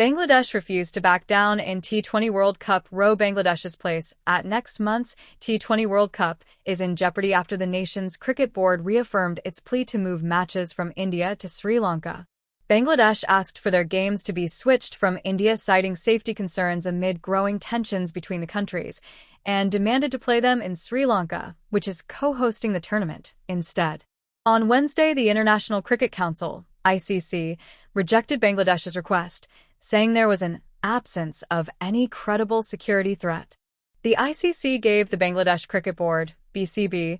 Bangladesh refused to back down in T20 World Cup row. Bangladesh's place at next month's T20 World Cup is in jeopardy after the nation's cricket board reaffirmed its plea to move matches from India to Sri Lanka. Bangladesh asked for their games to be switched from India, citing safety concerns amid growing tensions between the countries, and demanded to play them in Sri Lanka, which is co-hosting the tournament, instead. On Wednesday, the International Cricket Council, ICC, rejected Bangladesh's request, saying there was an absence of any credible security threat. The ICC gave the Bangladesh Cricket Board, BCB,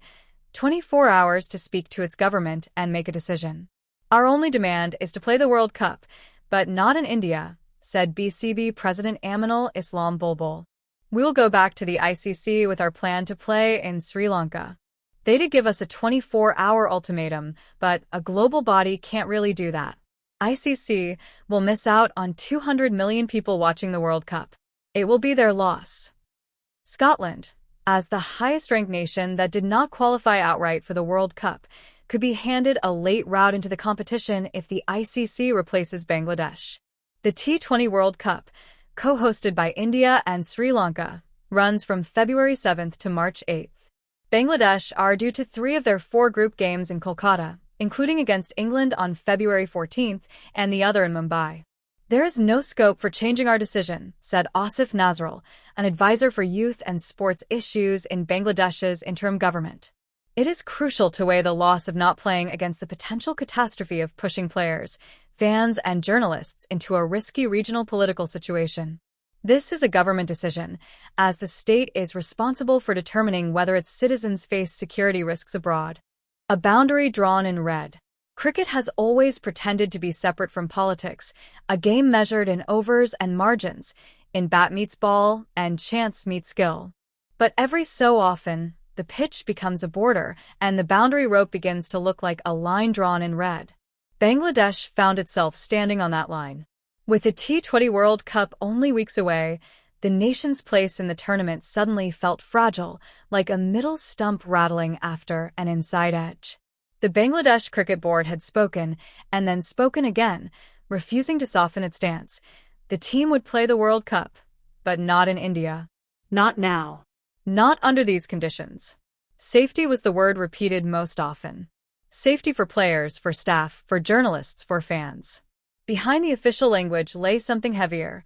24 hours to speak to its government and make a decision. "Our only demand is to play the World Cup, but not in India," said BCB President Aminul Islam Bulbul. "We will go back to the ICC with our plan to play in Sri Lanka. They did give us a 24-hour ultimatum, but a global body can't really do that. ICC will miss out on 200 million people watching the World Cup. It will be their loss." Scotland, as the highest-ranked nation that did not qualify outright for the World Cup, could be handed a late route into the competition if the ICC replaces Bangladesh. The T20 World Cup, co-hosted by India and Sri Lanka, runs from February 7th to March 8th. Bangladesh are due to 3 of their 4 group games in Kolkata, including against England on February 14th and the other in Mumbai. "There is no scope for changing our decision," said Asif Nazrul, an advisor for youth and sports issues in Bangladesh's interim government. "It is crucial to weigh the loss of not playing against the potential catastrophe of pushing players, fans, and journalists into a risky regional political situation. This is a government decision, as the state is responsible for determining whether its citizens face security risks abroad." A boundary drawn in red. Cricket has always pretended to be separate from politics, a game measured in overs and margins, in bat meets ball and chance meets skill. But every so often, the pitch becomes a border, and the boundary rope begins to look like a line drawn in red. Bangladesh found itself standing on that line. With the T20 World Cup only weeks away, the nation's place in the tournament suddenly felt fragile, like a middle stump rattling after an inside edge. The Bangladesh Cricket Board had spoken, and then spoken again, refusing to soften its stance. The team would play the World Cup, but not in India. Not now. Not under these conditions. Safety was the word repeated most often. Safety for players, for staff, for journalists, for fans. Behind the official language lay something heavier: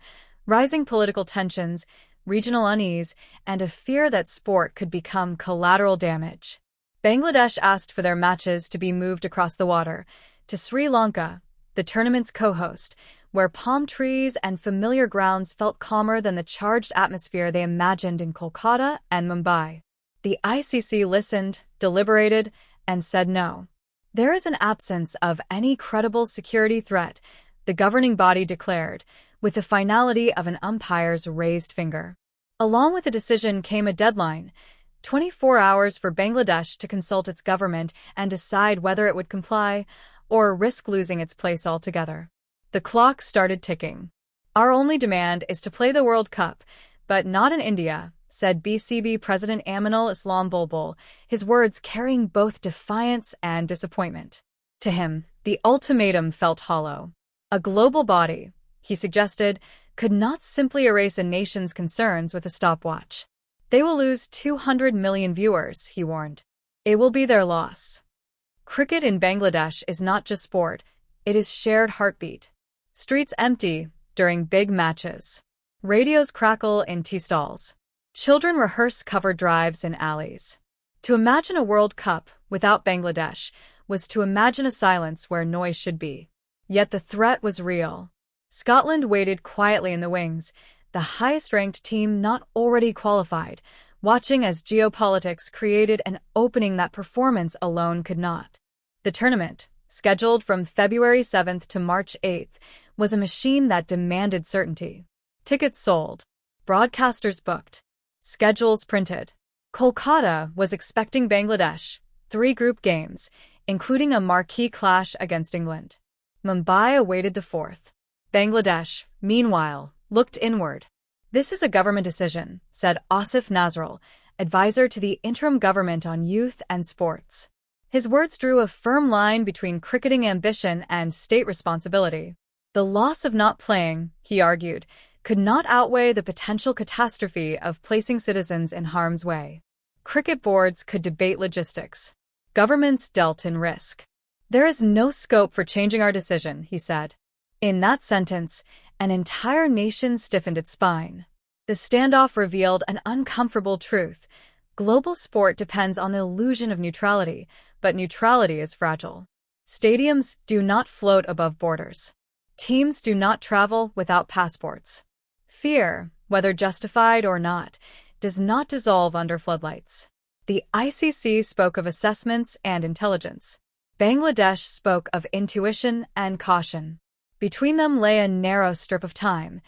rising political tensions, regional unease, and a fear that sport could become collateral damage. Bangladesh asked for their matches to be moved across the water, to Sri Lanka, the tournament's co-host, where palm trees and familiar grounds felt calmer than the charged atmosphere they imagined in Kolkata and Mumbai. The ICC listened, deliberated, and said no. "There is an absence of any credible security threat," the governing body declared, with the finality of an umpire's raised finger. Along with the decision came a deadline: 24 hours for Bangladesh to consult its government and decide whether it would comply or risk losing its place altogether. The clock started ticking. "Our only demand is to play the World Cup, but not in India," said BCB President Aminul Islam Bulbul, his words carrying both defiance and disappointment. To him, the ultimatum felt hollow. A global body, he suggested, could not simply erase a nation's concerns with a stopwatch. "They will lose 200 million viewers," he warned. "It will be their loss." Cricket in Bangladesh is not just sport, it is shared heartbeat. Streets empty during big matches. Radios crackle in tea stalls. Children rehearse cover drives in alleys. To imagine a World Cup without Bangladesh was to imagine a silence where noise should be. Yet the threat was real. Scotland waited quietly in the wings, the highest-ranked team not already qualified, watching as geopolitics created an opening that performance alone could not. The tournament, scheduled from February 7th to March 8th, was a machine that demanded certainty. Tickets sold. Broadcasters booked. Schedules printed. Kolkata was expecting Bangladesh, 3 group games, including a marquee clash against England. Mumbai awaited the 4th. Bangladesh, meanwhile, looked inward. "This is a government decision," said Asif Nazrul, advisor to the interim government on youth and sports. His words drew a firm line between cricketing ambition and state responsibility. The loss of not playing, he argued, could not outweigh the potential catastrophe of placing citizens in harm's way. Cricket boards could debate logistics. Governments dealt in risk. There is no scope for changing our decision, he said. In that sentence, an entire nation stiffened its spine. The standoff revealed an uncomfortable truth. Global sport depends on the illusion of neutrality, but neutrality is fragile. Stadiums do not float above borders. Teams do not travel without passports. Fear, whether justified or not, does not dissolve under floodlights. The ICC spoke of assessments and intelligence. Bangladesh spoke of intuition and caution. Between them lay a narrow strip of time,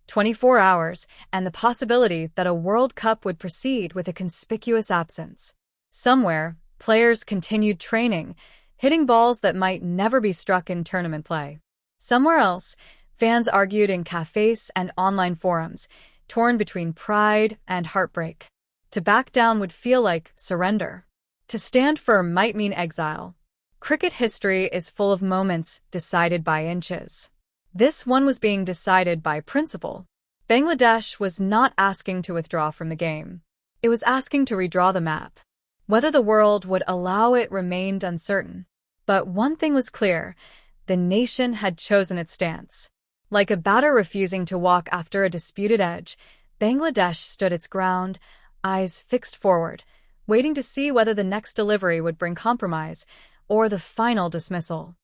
24 hours, and the possibility that a World Cup would proceed with a conspicuous absence. Somewhere, players continued training, hitting balls that might never be struck in tournament play. Somewhere else, fans argued in cafes and online forums, torn between pride and heartbreak. To back down would feel like surrender. To stand firm might mean exile. Cricket history is full of moments decided by inches. This one was being decided by principle. Bangladesh was not asking to withdraw from the game. It was asking to redraw the map. Whether the world would allow it remained uncertain. But one thing was clear: the nation had chosen its stance. Like a batter refusing to walk after a disputed edge, Bangladesh stood its ground, eyes fixed forward, waiting to see whether the next delivery would bring compromise or the final dismissal.